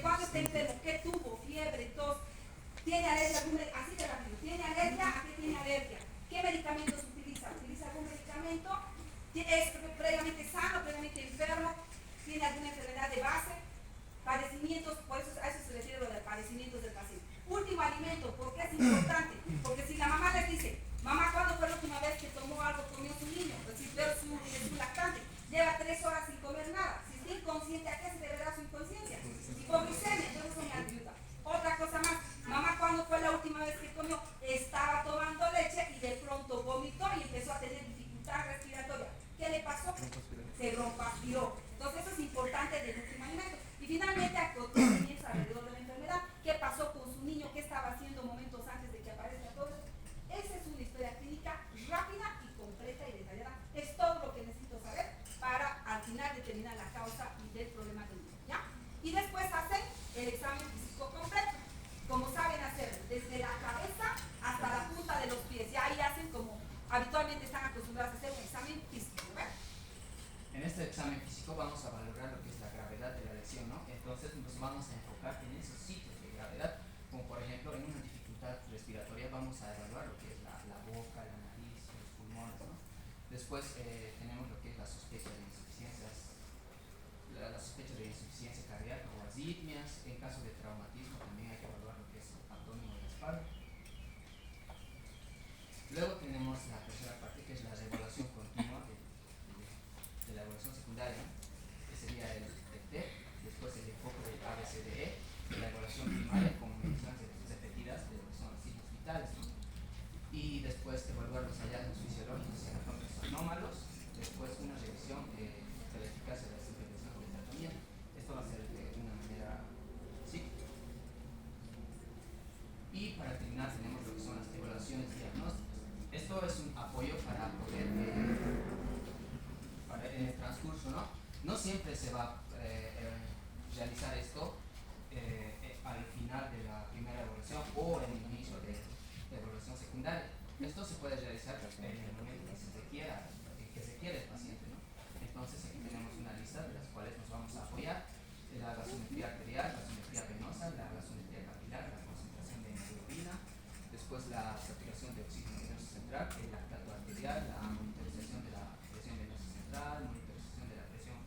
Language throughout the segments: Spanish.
¿Desde cuándo está enfermo? ¿Qué tuvo? Fiebre, tos. ¿Tiene alergia? Así de rápido. ¿Tiene alergia? ¿A qué tiene alergia? ¿Qué medicamentos utiliza? ¿Utiliza algún medicamento? ¿Es previamente sano, previamente enfermo? ¿Tiene alguna enfermedad de base? Padecimientos, por eso a eso se refiere lo de padecimientos del paciente. Último alimento, ¿por qué es importante? Porque si la mamá les dice, mamá, ¿cuándo fue la última vez que tomó algo, comió su niño? Es decir, veo su lactante, lleva 3 horas sin comer nada. Si está inconsciente, ¿a qué se deberá su inconsciencia? Hipoglucemia, entonces eso me ayuda. Otra cosa más, mamá, ¿cuándo fue la última vez que comió? Estaba tomando leche y de pronto vomitó y empezó a tener dificultad respiratoria. ¿Qué le pasó? Se rompapió. Entonces eso es importante del último alimento. Y finalmente, acontecimientos alrededor de la enfermedad. ¿Qué pasó con su niño? ¿Qué estaba haciendo momentos antes de que aparezca todo eso? Esa es una historia clínica rápida y completa y detallada. Es todo lo que necesito saber para al final determinar la causa del problema del niño, ¿ya? Y después hacen el examen físico completo. Como saben hacerlo, desde la cabeza hasta la punta de los pies. Ya ahí hacen como habitualmente están acostumbrados a hacer un examen físico, ¿verdad? En este examen físico vamos a valorar lo que es la gravedad de la lesión, ¿no? Entonces nos vamos a enfocar en esos sitios de gravedad, como por ejemplo en una dificultad respiratoria vamos a evaluar lo que es la boca, la nariz, los pulmones, ¿no? Después tenemos lo que es la sospecha de insuficiencias, la sospecha de insuficiencia cardíaca o arritmias. En caso de traumatismo también hay que evaluar lo que es el abdomen o la espalda. Luego tenemos la tercera parte, que es la evaluación continua de la evaluación secundaria, que sería el TEP, después el enfoque del ABCDE, la evaluación primaria con mediciones repetidas de lo que son los signos vitales, ¿no? Y después evaluar los hallazgos fisiológicos y anatómicos anómalos, después una revisión de la eficacia de las intervenciones de tratamiento. Esto va a ser de una manera cíclica. Y para terminar tenemos lo que son las evaluaciones diagnósticas. Esto es un apoyo para poder, en el transcurso, ¿no? No siempre se va a realizar esto al final de la primera evaluación o en el inicio de la evaluación secundaria. Esto se puede realizar en el momento que se requiera, el paciente, ¿no? Entonces aquí tenemos una lista de las cuales nos vamos a apoyar: la gasometría arterial, la gasometría venosa, la gasometría capilar, la concentración de hemoglobina, después la saturación de oxígeno venoso central, el lactato arterial, la monitorización de la presión venosa central, monitorización de la presión.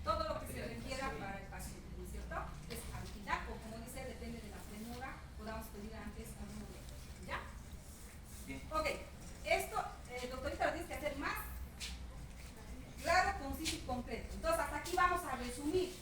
Todo lo que se requiera para el paciente, ¿no es cierto? Es al final, o como dice, depende de la premura, podamos pedir antes algún momento, ¿ya? Bien. Ok, esto, doctorita, lo tienes que hacer más claro, conciso y concreto. Entonces, hasta aquí vamos a resumir.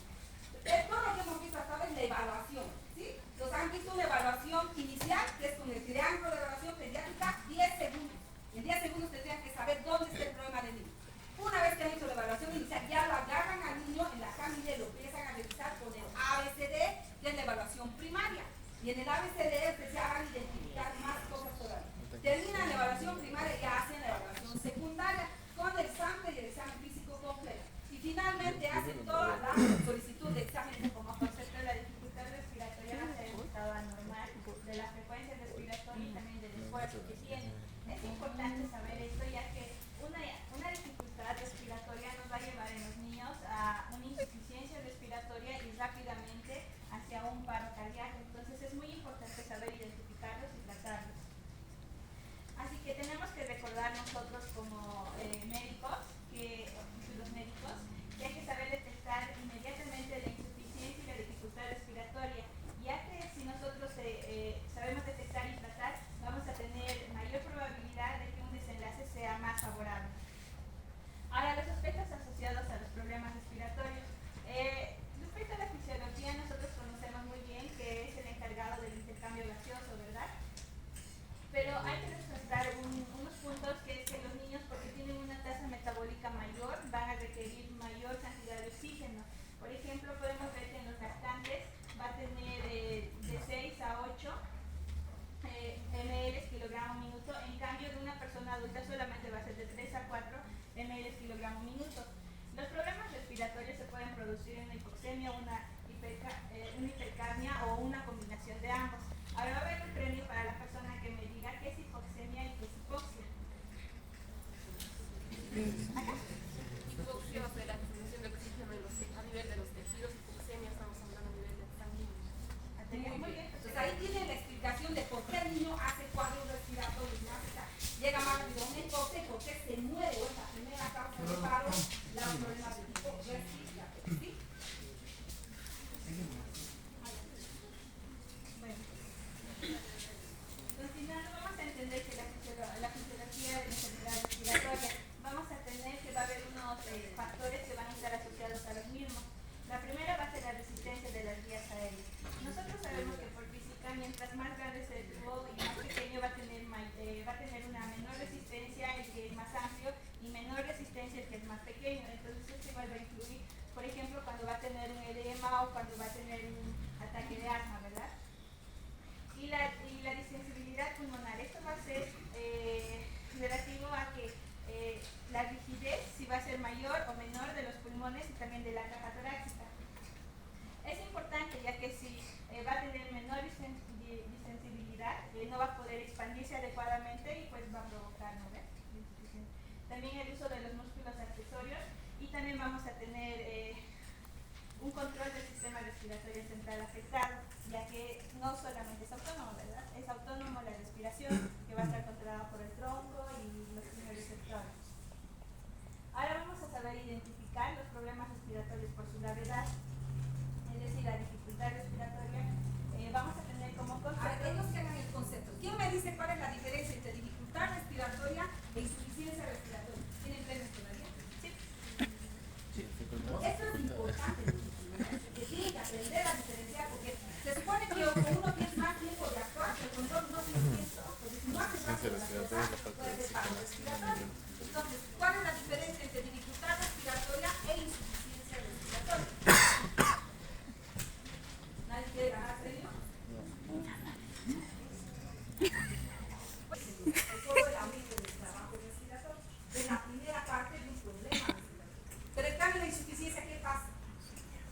Todo lo que hemos visto hasta ahora es la evaluación, ¿sí? Los han visto una evaluación inicial, que es con el triángulo de evaluación pediátrica, 10 segundos. En 10 segundos tendrían que saber dónde está el problema del niño. Una vez que han hecho la evaluación inicial, ya lo agarran al niño en la camilla y lo empiezan a revisar con el ABCD, que es la evaluación primaria. Y en el ABCD se van a identificar más cosas todavía. Terminan la evaluación primaria y ya hacen la evaluación secundaria con el sample y el examen físico completo. Y finalmente hacen toda la solicitud de exámenes como concepto de la dificultad respiratoria, el estado anormal, de la frecuencia respiratoria y también del esfuerzo que tiene. Es importante saber esto, ya que una dificultad respiratoria nos va a llevar en los niños a una insuficiencia respiratoria y rápidamente hacia un paro cardíaco. Entonces es muy importante saber identificarlos y tratarlos. Así que tenemos que recordar nosotros como médicos, futuros médicos, que hay que saber detectar inmediatamente la insuficiencia y la dificultad respiratoria, ya que si nosotros sabemos detectar y tratar, vamos a tener mayor probabilidad de que un desenlace sea más favorable. Ahora, los aspectos asociados a los problemas respiratorios. Respecto a la fisiología haber unos factores que van a estar asociados a los mismos. La primera va a ser la resistencia de las vías aéreas. Nosotros sabemos que por física, mientras más grande sea el tubo y más pequeño, va a tener una menor resistencia el que es más amplio y menor resistencia el que es más pequeño. Entonces esto igual va a influir, por ejemplo, cuando va a tener un edema o cuando va a tener un ataque de asma, ¿verdad? Y la distensibilidad pulmonar, esto va a ser relativo a que la rigidez si va a ser mayor o menor de los pulmones y también de la caja torácica. Es importante ya que si va a tener menor distensibilidad, no va a poder expandirse adecuadamente y pues va a provocar, ¿no? También el uso de los músculos accesorios y también vamos a tener un control del sistema respiratorio central afectado, ya que no solamente es autónomo, ¿verdad? Es autónomo la respiración, que va a estar controlada por el tronco y los quimiorreceptores. Ahora vamos a saber identificar los problemas respiratorios por su gravedad, es decir, la dificultad respiratoria. Vamos a tener como concepto... A ver, ellos que hagan el concepto. ¿Quién me dice cuál es la diferencia entre dificultad respiratoria e insuficiencia respiratoria? ¿Tienen premios todavía? Sí. Esto es importante, que tienen que aprender a diferenciar, porque se supone que uno tiene más tiempo de actuar, pero el control no tiene tiempo, porque si no hace rápido las cosas, puede ser paro respiratorio. Entonces, ¿cuál es la diferencia entre dificultad respiratoria e insuficiencia respiratoria? ¿Nadie quiere ganar premio? Pues es solo el aumento del trabajo respiratorio. Es la primera parte de un problema respiratorio. Pero en cambio la insuficiencia, ¿qué pasa?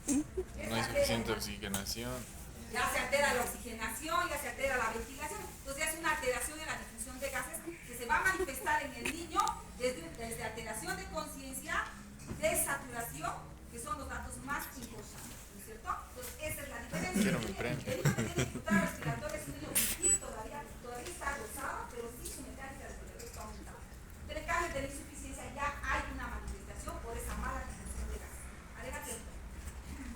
No hay suficiente oxigenación. Ya se altera la oxigenación, ya se altera la ventilación. Entonces es una alteración en la difusión de gases que se va a manifestar en el niño desde alteración de conciencia, desaturación, que son los datos más importantes, ¿no es cierto? Entonces esa es la diferencia. Quiero mi premio. El niño que tiene dificultad respiratoria es un niño que todavía está gozado, pero sí su mecánica respiratoria está aumentada. Pero en cambio de la insuficiencia ya hay una manifestación por esa mala difusión de gases. Adelante.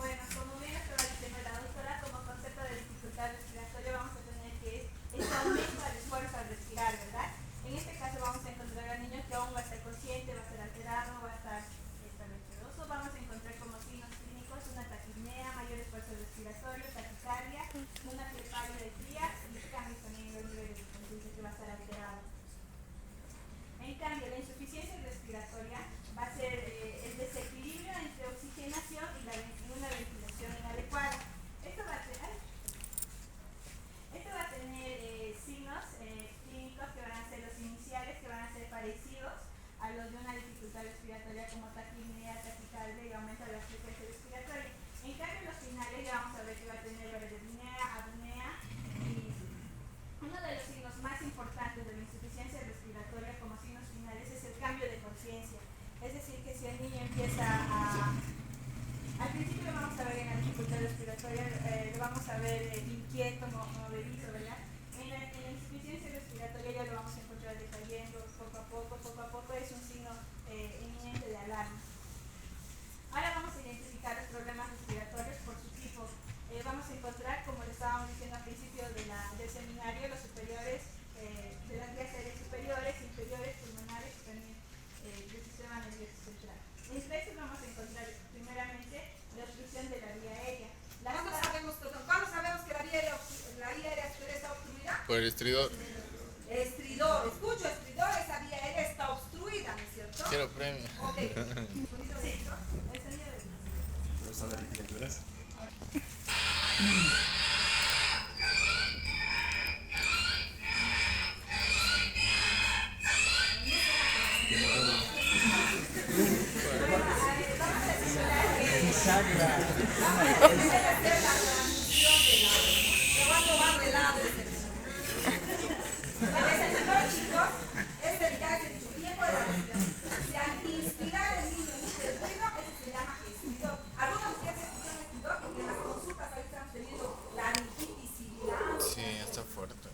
Bueno, como bien estaba diciendo la doctora, como concepto de dificultad respiratoria vamos a tener que es este aumento del esfuerzo al respirar, ¿verdad? En este caso vamos a encontrar al niño que aún va a estar consciente, va a estar alterado, va a estar respetuoso. Vamos a encontrar como signos clínicos una taquipnea, mayor esfuerzo respiratorio, taquicardia, una piel pálida y fría y cambios también en los niveles de conciencia que va a estar alterado. En cambio, la insuficiencia respiratoria va a ser el desequilibrio entre oxigenación y una ventilación inadecuada. Esto va a tener signos clínicos que van a ser los iniciales, que van a ser parecidos a los de una dificultad respiratoria como taquipnea, taquicardia y aumento de la frecuencia respiratoria. En cambio, los finales ya vamos a ver que va a tener bradipnea, apnea y uno de los signos más importantes de la insuficiencia respiratoria como signos finales es el cambio de conciencia. Es decir, que si el niño empieza a... Al principio lo vamos a ver en la dificultad respiratoria, lo vamos a ver inquieto, movedizo, ¿verdad? En la insuficiencia respiratoria ya lo vamos a encontrar decayendo poco a poco es un signo inminente de alarma. Ahora vamos a identificar los problemas respiratorios por su tipo. Vamos a encontrar, como le estábamos diciendo al principio del seminario, los superiores, de las vías aéreas superiores, inferiores, pulmonares y también del sistema nervioso central. Entre estos vamos a encontrar primeramente la obstrucción de la vía aérea. ¿Cuándo sabemos que la vía aérea superior está obstruida? Por el estridor. Estridor, escucho estridor, esa vía aérea está obstruida, ¿no es cierto? Quiero premio. Ok. Sí, el sonido de... Profesor de arquitecturas. Sí, está fuerte.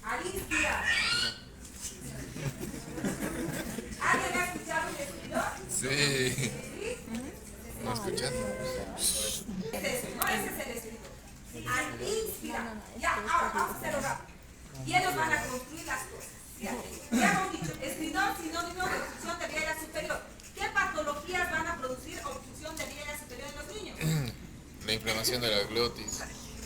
Al inspirar. ¿Alguien ha escuchado un estridor? Sí. ¿No escuchas? No, ese es el estridor. Al inspirar. Ya, ahora vamos a hacerlo rápido. Y ellos van a construir las cosas. Ya hemos dicho, estridor sinónimo de obstrucción de vía aérea superior. Inflamación de la glotis.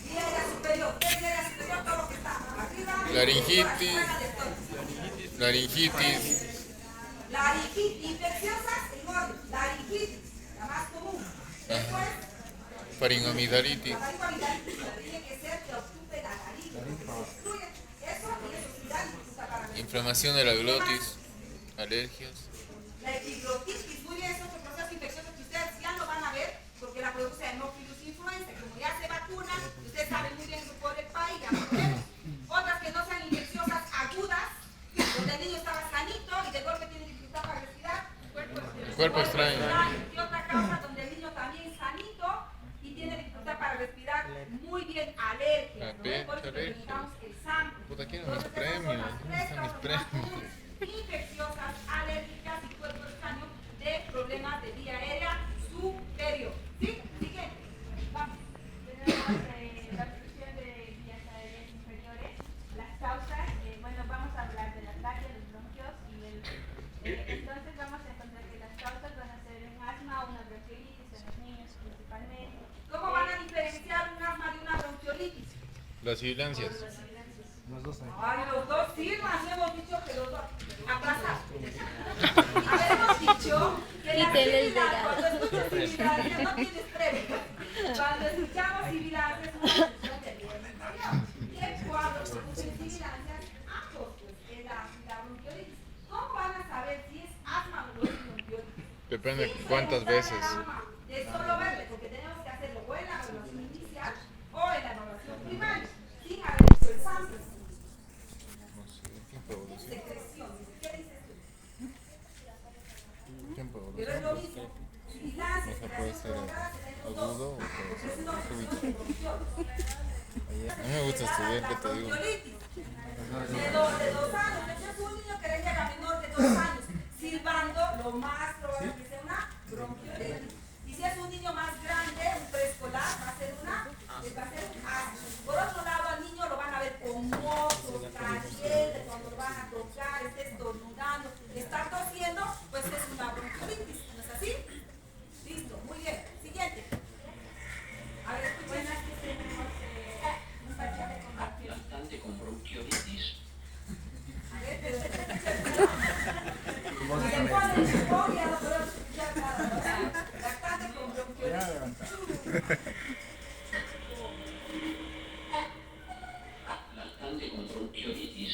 Vía aérea superior. ¿Qué es vía aérea superior? Todo lo que está arriba. Laringitis. Laringitis. Laringitis. Infecciosas en orden. Laringitis, la más común. Después, Faringomidalitis. la faringomidalitis tiene que ser que ocupe la nariz. Obstruye eso y eso sí da dificultad para mí. Inflamación de la glotis. Alergias. La epiglotitis, muy bien, es otro proceso infeccioso que ustedes ya no van a ver porque la produce Haemophilus influenza. Como ya se vacunan, ustedes saben muy bien eso por el país, ya lo vemos. Otras que no sean infecciosas agudas, donde el niño estaba sanito y de golpe tiene dificultad para respirar. Cuerpo extraño. Y otra causa donde el niño también es sanito y tiene dificultad para respirar. Muy bien, alergia. ¿No? Por eso necesitamos el sample. Puta, quiero mis premios. ¿Dónde están mis premios? Infecciosas, alérgicas y cuerpo extraño de problemas de vía aérea superior. ¿Sí? Siguiente. Vamos. Tenemos la obstrucción de vías aéreas inferiores, las causas, bueno, vamos a hablar de la tráquea, los bronquios y entonces vamos a encontrar que las causas van a ser un asma o una bronquiolitis en los niños principalmente. ¿Cómo van a diferenciar un asma de una bronquiolitis? Las sibilancias. Ay, los dos sirvan, no hemos dicho que los dos. Aplazar. Habíamos dicho que la sibilancia, cuando escuchas sibilancia no tienes previo. Cuando escuchamos sibilancia es una función del miembro inferior. Y cuando se escuchan sibilancias, ambos, pues, es la bronquiolitis. ¿Cómo van a saber si es asma o es bronquiolitis? Depende cuántas veces. De solo verle, porque tenemos que hacerlo o en la evaluación inicial o en la evaluación primaria, sin haber hecho el sample. Secreción. ¿Qué dices tú? Tiempo de Pero es lo mismo. Sibilancia, puede ser agudo o súbito. A mí me gusta estudiar, ¿qué te digo? De 2 años. Entonces un niño que le llega menor de 2 años silbando, lo más probable es que sea una bronquiolitis. Y si es un niño más grande, un preescolar, va a ser un asma. Por otro lado, al niño lo van a ver con moco, caliente, cuando lo van a tocar, esté estornudando, está tosiendo, pues es una bronquiolitis. ¿No es así? Listo, muy bien. Siguiente. A ver, escuchen. Bueno, aquí tenemos un paciente con bronquiolitis. Lactante con bronquiolitis. A ver, pero si se pone el chupón, ya no podemos escuchar nada, ¿no? Lactante con bronquiolitis. Lactante con bronquiolitis.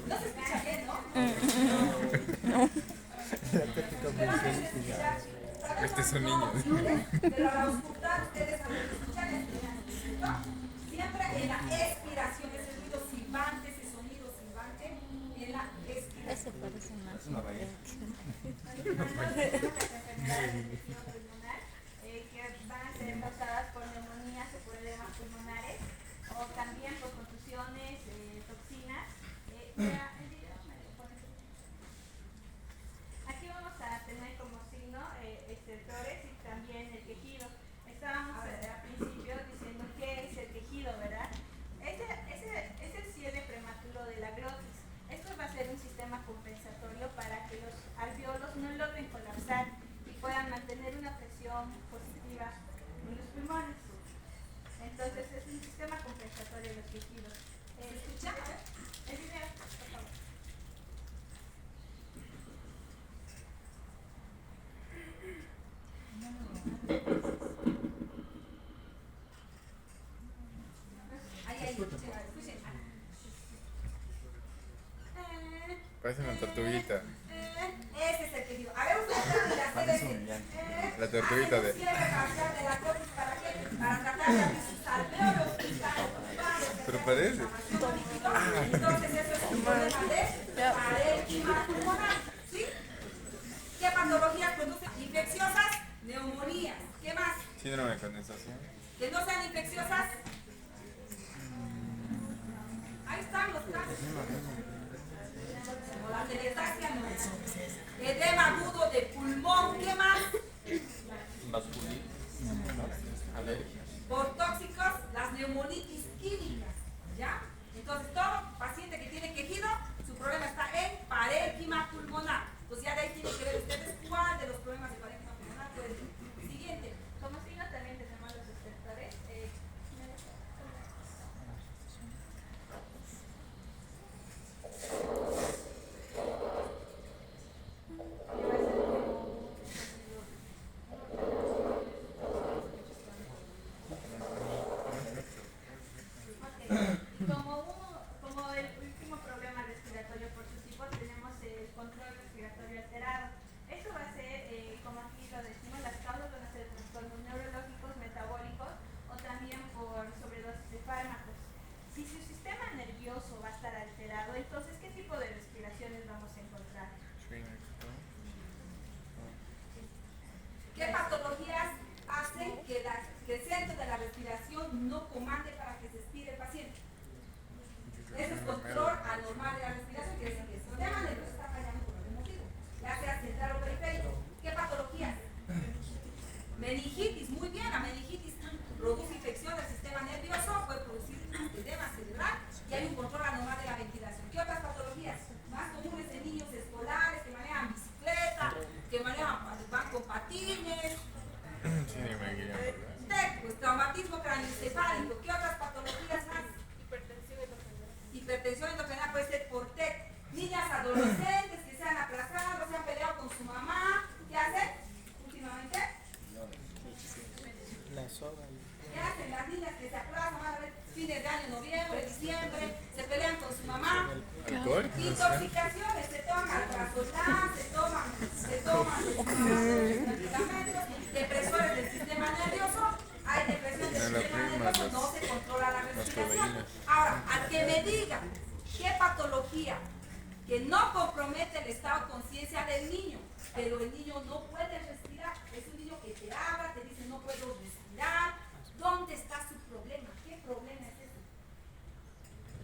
No se escucha bien, ¿no? Este es un niño. Pero la auscultar, ustedes saben escuchar ¿no? Siempre en la expiración, ese ruido silbante, ese sonido silbante, y en la expiración. Eso parece más. Que van a ser causadas por neumonías o problemas pulmonares o también por contusiones, toxinas. Aquí vamos a tener como signo estertores y también el quejido. Estábamos al principio diciendo qué es el quejido, ¿verdad? Es el cierre prematuro de la glotis. Esto va a ser un sistema compensatorio para que los alveolos no logren colapsar y puedan mantener una presión positiva en los pulmones. Entonces es un sistema compensatorio de los quejidos. ¿Escucha? El video, por favor. Ahí, escuchen. Parece una tortuguita. Ese es el que digo. A ver, ustedes tratan de hacer ese. La tortuguita de... Cierre parcial de la glotis, ¿para qué? Para tratar de abrir sus alveolos que están ocupados. Pero parece. Entonces eso es un problema de parénquima pulmonar. ¿Sí? ¿Qué patología produce? Infecciosas, neumonías. ¿Qué más? Síndrome de condensación. Que no sean infecciosas. Ahí están los casos. Como la telestasia, no. Edema agudo de pulmón. ¿Qué más? Por tóxicos, las neumonitis químicas. ¿Ya? Entonces, todo paciente que tiene quejido, su problema está en parénquima pulmonar. Pues ya de ahí tienen que ver ustedes cuál de los problemas de tipo de respiraciones vamos a encontrar. ¿Qué patologías hacen que el centro de la respiración no comande para que se expire el paciente? Ese es control anormal de la respiración, quiere decir que el sistema nervioso está fallando por algún motivo, ya sea central o periférico. ¿Qué patologías? Meningitis, muy bien, la meningitis produce infección del sistema nervioso, puede producir edema cerebral y hay un control anormal de la ventilación. ¿Qué otras patologías? Más comunes en niños escolares que manejan bicicleta, que van con patines. Sí, ni me quería acordar. Pues traumatismo craneoencefálico. ¿Qué otras patologías más? Hipertensión endocrinal puede ser por TEC. Niñas adolescentes que se han aplazado, se han peleado con su mamá. ¿Qué hacen últimamente? ¿Qué hacen las niñas que se aplazan? Van a ver fines de año, noviembre, diciembre, se pelean con su mamá. ¿Alcohol? Intoxicaciones, se toman alprazolam, se toman medicamentos, depresores del sistema nervioso. Hay depresión del sistema nervioso, no se controla la respiración. Ahora, al que me diga qué patología que no compromete el estado de conciencia del niño, pero el niño no puede respirar, es un niño que te habla, te dice no puedo respirar, ¿dónde está su problema? ¿Qué problema es ese?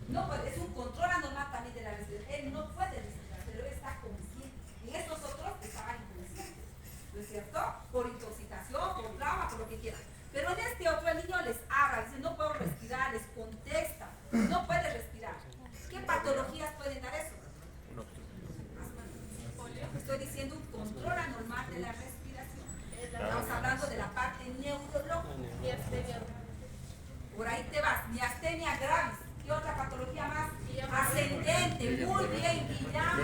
No puede, es un control anormal también de la respiración, él no puede respirar, pero él está consciente. En estos otros estaban inconscientes, ¿no es cierto? Por intoxicación, por trauma, por lo que quieran. Pero en este otro el niño les habla, dice no puedo respirar, les contesta, no puede respirar. ¿Qué patologías pueden dar eso? Estoy diciendo un control anormal de la respiración. Estamos hablando de la parte neurológica. Por ahí te vas. Miastenia gravis. ¿Qué otra patología más? Ascendente. Muy bien, Guillermo.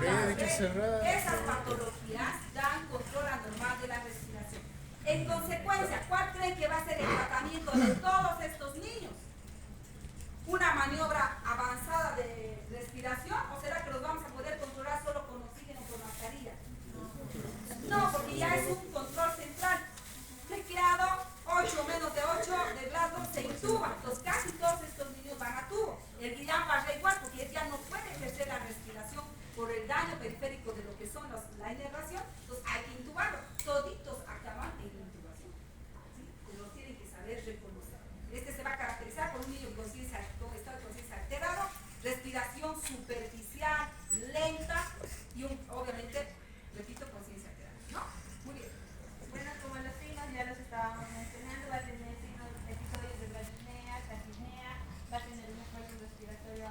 Esas patologías dan control anormal de la respiración. En consecuencia, ¿cuál creen que va a ser el tratamiento de todos estos niños? ¿Una maniobra avanzada de respiración o será que los vamos a poder controlar solo con oxígeno por mascarilla? No, porque ya es un control central. Tecleado, 8 menos de 8 de grado se intuba. Entonces casi todos estos niños van a tubo. El Guillain Barré igual, porque él ya no puede ejercer la respiración por el daño periférico de lo que son la inervación. Entonces hay que intubarlo. Toditos acaban en intubación. ¿Sí? Pero tienen que saber reconocer. Este se va a caracterizar por un niño con estado de conciencia alterado, respiración superficial, lenta y obviamente, repito, conciencia alterada. ¿No? Muy bien. Bueno, como los signos ya los estábamos mencionando, va a tener episodios de bradipnea, taquipnea, va a tener un esfuerzo respiratorio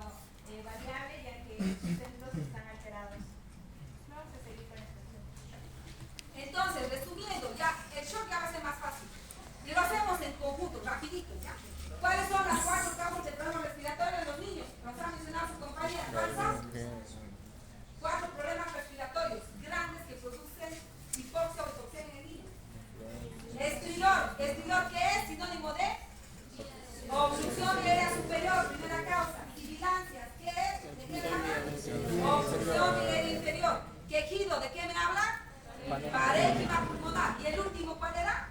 variable, ya que sus centros están alterados. Vamos a seguir con esto. Entonces, resumiendo, ya el shock ya va a ser más fácil. Y lo hacemos en conjunto, rapidito, ¿ya? ¿Cuáles son las 4 causas de problemas respiratorios en los niños? Nos ha mencionado su compañera. ¿Cuáles son? 4 problemas respiratorios grandes que producen hipoxia o hipoxemia en el niño. Estridor. ¿Estridor qué es? Sinónimo de obstrucción aérea superior, primera causa. Sibilancias, ¿qué es? ¿De qué me habla? Obstrucción aérea inferior. Quejido, ¿de qué me habla? Parénquima pulmonar. ¿Y el último cuál era?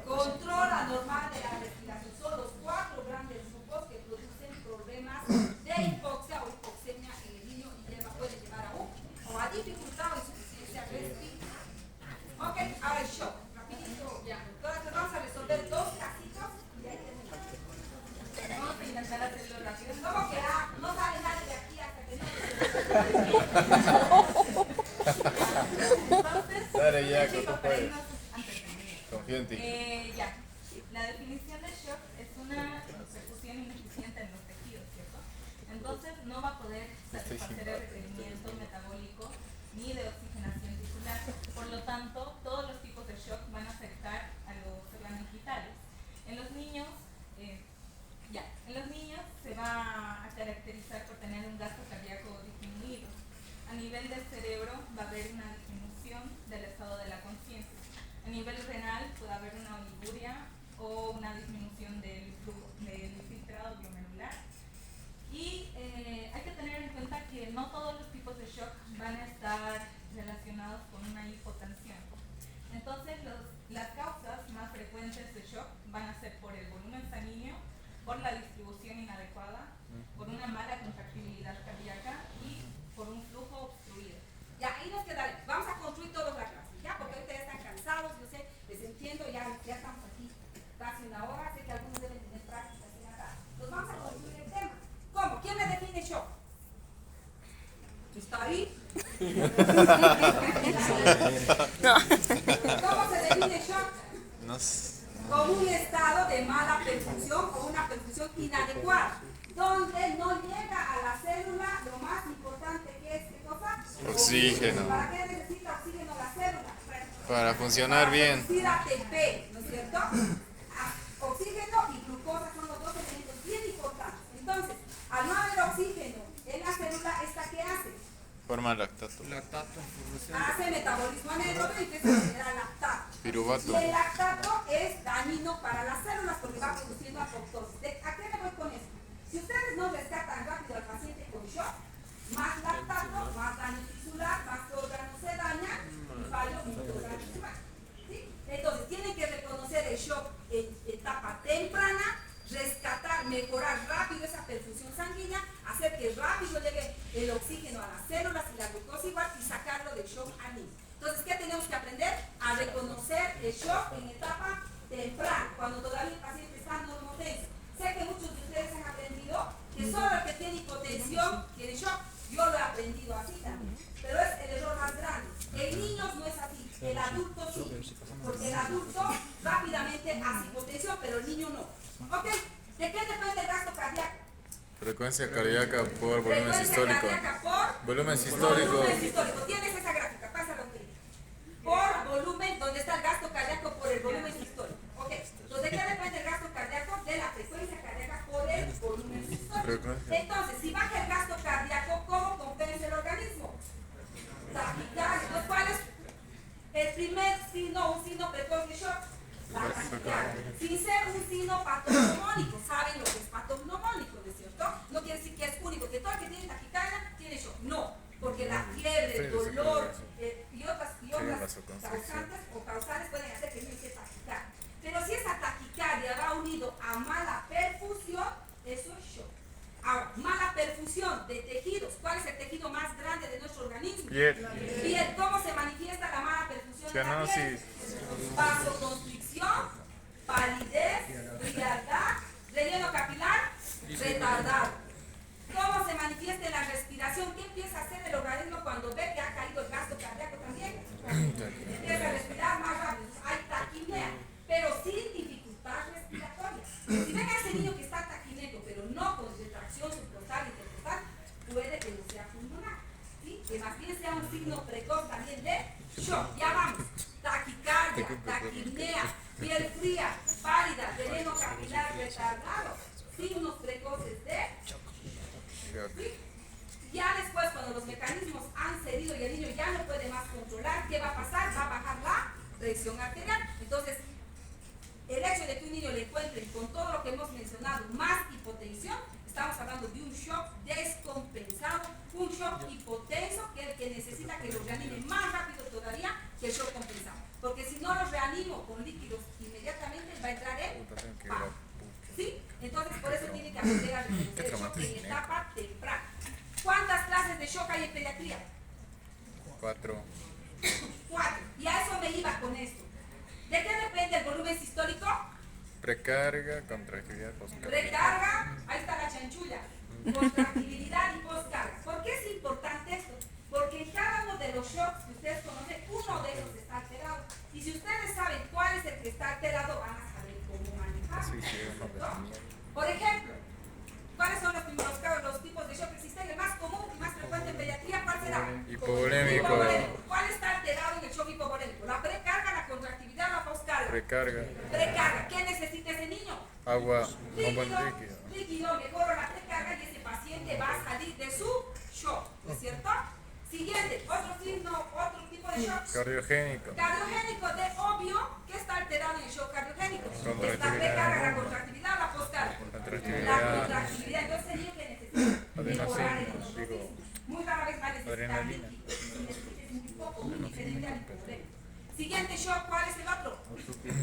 Control anormal de la respiración. Son los 4 grandes grupos que producen problemas de hipoxia o hipoxemia en el niño y puede llevar a dificultad o insuficiencia respiratoria. Ok, ahora el shock. Rapidito, ya. Entonces vamos a resolver 2 casitos y ahí terminamos. Vamos a intentar hacerlo rápido. ¿Cómo que no sale nadie de aquí hasta que no? Entonces, Dale ya, chicos, con tu para juego. irnos antes de Confío en ti. Ya. La definición de shock es una perfusión ineficiente en los tejidos, ¿cierto? Entonces no va a poder satisfacer el requerimiento metabólico ni de oxigenación tisular. Por lo tanto, todos los tipos de shock van a afectar a los órganos vitales. En los niños, se va a caracterizar por tener un gasto cardíaco disminuido. A nivel del cerebro va a haber una disminución del estado de la conciencia. A nivel renal puede haber una oliguria o una disminución del filtrado glomerular. Y hay que tener en cuenta que no todos los tipos de shock van a estar relacionados con una hipotensión. Entonces, las causas más frecuentes de shock van a ser por el volumen sanguíneo, por la distribución inadecuada, por una mala contractibilidad cardíaca ¿Está ahí? ¿Cómo se define shock? No sé. Como un estado de mala perfusión o una perfusión inadecuada, donde no llega a la célula lo más importante que es, ¿qué cosa? Oxígeno. ¿Para qué necesita oxígeno la célula? Para funcionar bien. Producir ATP, ¿no es cierto? Oxígeno y glucosa son los dos elementos bien importantes. Entonces, al no haber oxígeno en la célula, ¿esta qué hace? Forma lactato. Hace metabolismo anaeróbico y empieza a generar lactato. Piruvato. Y el lactato es dañino para las células porque va produciendo apoptosis. ¿A qué me voy con esto? Si ustedes no rescatan rápido al paciente con shock, más lactato, más daño tisular, más órganos se dañan y fallo mitocondrial. ¿Sí? Entonces, tienen que reconocer el shock en etapa temprana, rescatar, mejorar rápido esa perfusión sanguínea, hacer que rápido llegue el oxígeno a las células y la glucosa igual y sacarlo del shock anímico. Entonces, ¿qué tenemos que aprender? A reconocer el shock en etapa temprana, cuando todavía el paciente está normotenso. Sé que muchos de ustedes han aprendido que solo el que tiene hipotensión tiene shock. Yo lo he aprendido así también, pero es el error más grande. En niños no es así, el adulto sí, porque el adulto rápidamente hace hipotensión, pero el niño no. ¿Ok? ¿De qué depende el gasto cardíaco? Frecuencia cardíaca por volumen sistólico. Cardíaca por Volumen sistólico. volumen sistólico. Tienes esa gráfica, pásala un poquito. Por volumen, ¿dónde está el gasto cardíaco por el volumen sistólico? Ok. Entonces, ¿de qué depende el gasto cardíaco? De la frecuencia cardíaca por el volumen sistólico. Entonces, si baja el gasto cardíaco, ¿cómo compensa el organismo? Taquicardia. Entonces, ¿cuál es el primer signo, un signo precoz de shock? La taquicardia. Sin ser un signo patognomónico. ¿Saben lo que es patognomónico, no es cierto? No quiere decir que es único, que todo el que tiene taquicardia tiene shock. No, porque la fiebre, el dolor y otras causantes o causales pueden hacer que no esté taquicardia. Pero si esa taquicardia va unido a mala perfusión, eso es shock. Ahora, mala perfusión de tejidos. ¿Cuál es el tejido más grande de nuestro organismo? Piel. Piel. ¿Cómo se manifiesta la mala perfusión de la piel? Vasoconstricción, palidez, frialdad, relleno capilar, retardado. ¿Cómo se manifiesta en la respiración? ¿Qué empieza a hacer el organismo cuando ve que ha caído el gasto cardíaco también? Empieza a respirar más rápido. Hay taquipnea, pero sin dificultad respiratoria. Si ven a ese niño que está taquineco, pero no con retracción subcostal y intercostal, puede que no sea pulmonar, ¿sí? Que más bien sea un signo precoz también de shock. Ya vamos. Taquicardia, taquipnea, piel fría, pálida, veneno capilar retardado, signos precoces de shock. ¿Sí? Ya después, cuando los mecanismos han cedido y el niño ya no puede más controlar, ¿qué va a pasar? Va a bajar la presión arterial. Entonces, el hecho de que un niño le encuentren con todo lo que hemos mencionado, más hipotensión, estamos hablando de un shock descompensado, un shock hipotenso, que es el que necesita que lo reanime más rápido todavía que el shock compensado. Porque si no lo reanimo con líquidos inmediatamente, va a entrar en paro. ¿Sí? Entonces, por eso tiene que aprender a reconocer el shock en etapa temprana. ¿Cuántas clases de shock hay en pediatría? 4. 4. Y a eso me iba con esto. ¿De qué depende el volumen sistólico? Precarga, contractividad, postcarga. Precarga, ahí está la chanchulla. Contractibilidad y postcarga. ¿Por qué es importante esto? Porque en cada uno de los shocks que ustedes conocen, uno de ellos está alterado. Y si ustedes saben cuál es el que está alterado, van a saber cómo manejarlo. Por ejemplo, ¿cuáles son los tipos de shock que existen? El más común y más frecuente en pediatría, ¿cuál será? Hipovolémico. ¿Cuál está alterado en el shock hipovolémico? ¿La precarga, la contractividad o la postcarga? Precarga. Precarga. ¿Qué necesita ese niño? Agua. Líquido, Líquido. líquido, mejora la precarga y ese paciente va a salir de su shock, ¿no es cierto? Siguiente, otro tipo de shock. Cardiogénico. Cardiogénico, de obvio que está alterado en el shock cardiogénico. Esta precarga, la contractividad o la postcarga. La contractividad. Entonces el niño que necesita mejorar el hemostático. Muy rara vez va a necesitar líquido. Si necesitas muy poco, muy diferente al hipovolémico. Siguiente shock, ¿cuál es el otro? Obstructivo.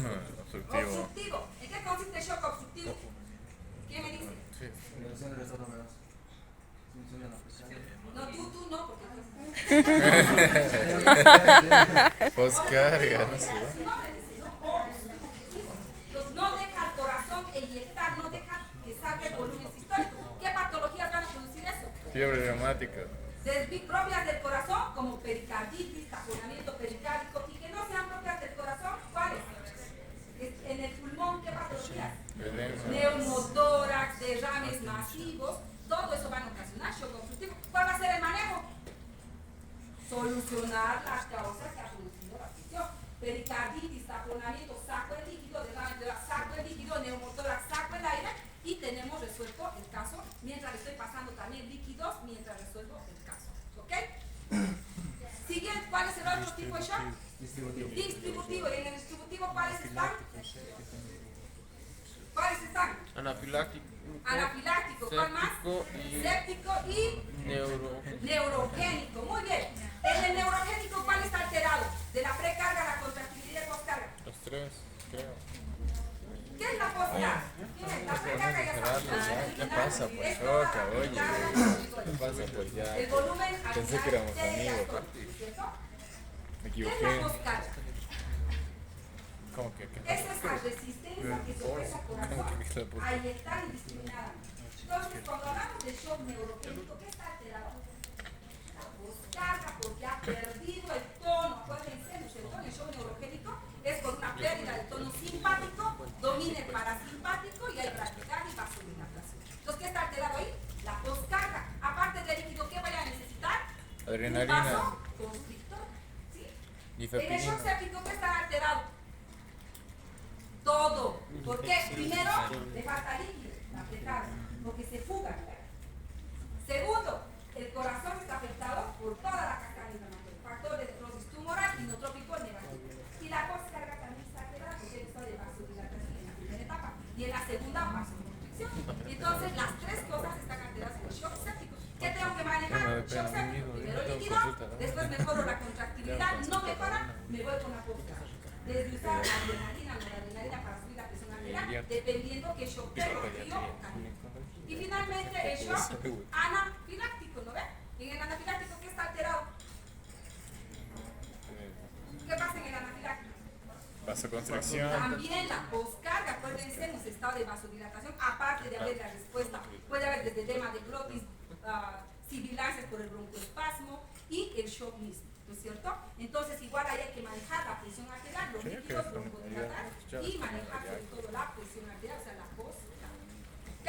Obstructivo. ¿En qué consiste el shock obstructivo? ¿Quién me dice? Sí. No, tú no, porque Postcarga, no sé. no deja al corazón eyectar, no deja que salga el volumen sistólico. ¿Qué patologías van a producir eso? Fiebre reumática. propias del corazón, como pericarditis, taponamiento pericárdico, y que no sean propias del corazón, ¿cuáles? En el pulmón, ¿qué patologías? Neumotórax, derrames masivos, todo eso van a ocasionar shock obstructivo. ¿Cuál va a ser el manejo? Solucionar las causas que ha producido la afección. Pericarditis, taponamiento, saco el líquido, derrame de saco el líquido, neumotórax, saco el aire, y tenemos resuelto el caso, mientras estoy pasando también líquidos, mientras resuelvo el caso. ¿Ok? Siguiente, ¿cuál es el otro tipo de shock? Distributivo. ¿Y en el distributivo cuáles están? ¿Cuáles están? Anafiláctico. ¿Cuál más? Séptico y neurogénico. Muy bien. En el neurogénico, ¿cuál está alterado? De la precarga, la contractilidad y poscarga. Los tres, creo. ¿Qué es la poscarga? La precarga ya está. ¿Qué pasa? Pues toca, oye. ¿Qué pasa? Pues ya. El volumen Pensé que éramos amigos. ¿cierto? Me ¿Qué es la equivoqué. poscarga? ¿Cómo que? Es esa resistencia que se ofrece al corazón a inyectar indiscriminadamente. Entonces, cuando hablamos de shock neurogénico, ¿qué está alterado? La poscarga, porque ha perdido el tono. Acuérdense, ¿no es cierto? El shock neurogénico es por una pérdida del tono simpático, domina el parasimpático y hay bradicardia y vasodilatación. Entonces, ¿qué está alterado ahí? La poscarga. Aparte del líquido, ¿qué vaya a necesitar? Adrenalina. Un vasoconstrictor. ¿Sí? En el shock Difepridina. séptico, ¿qué está alterado? Todo. ¿Por qué? Primero, le falta líquido, la precarga, porque se fuga. Segundo, el corazón está afectado por toda la cascada inflamatoria. Factores de necrosis tumoral, inotrópico, negativo. Y la poscarga también está alterada porque está de vasodilatación en la primera etapa. Y en la segunda, vasoconstricción. Entonces, las tres cosas están alteradas en el shock séptico. ¿Qué tengo que manejar? Shock séptico. Primero líquido, después mejoro la contractilidad, no mejora, me voy con la poscarga. Desde usar adrenalina, noradrenalina para subir la presión arterial, dependiendo qué shock tengo, frío o caliente. Y finalmente el shock anafiláctico, ¿no ven? En el anafiláctico, ¿qué está alterado? ¿Qué pasa en el anafiláctico? Vasoconstricción. También la poscarga, acuérdense, en un estado de vasodilatación, aparte de haber la respuesta, puede haber desde edema de glotis, sibilancias por el broncoespasmo y el shock mismo, ¿no es cierto? Entonces, igual ahí hay que manejar la presión arterial, los líquidos, broncodilatar y manejar sobre todo la presión arterial, o sea, la poscarga. ¿Ok?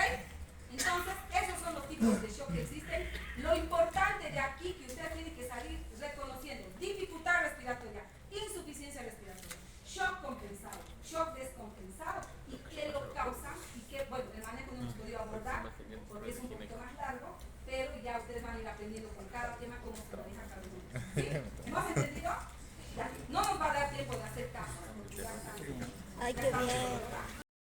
Entonces, esos son los tipos de shock que existen. Lo importante de aquí que usted tiene que salir reconociendo: dificultad respiratoria, insuficiencia respiratoria, shock compensado, shock descompensado, y qué lo causan, y qué, bueno, el manejo no hemos podido abordar porque es un poquito más largo, pero ya ustedes van a ir aprendiendo con cada tema cómo se maneja cada uno. ¿Sí? ¿No has entendido? Ya. No nos va a dar tiempo de hacer caso. Porque ya están. Ay, qué bien.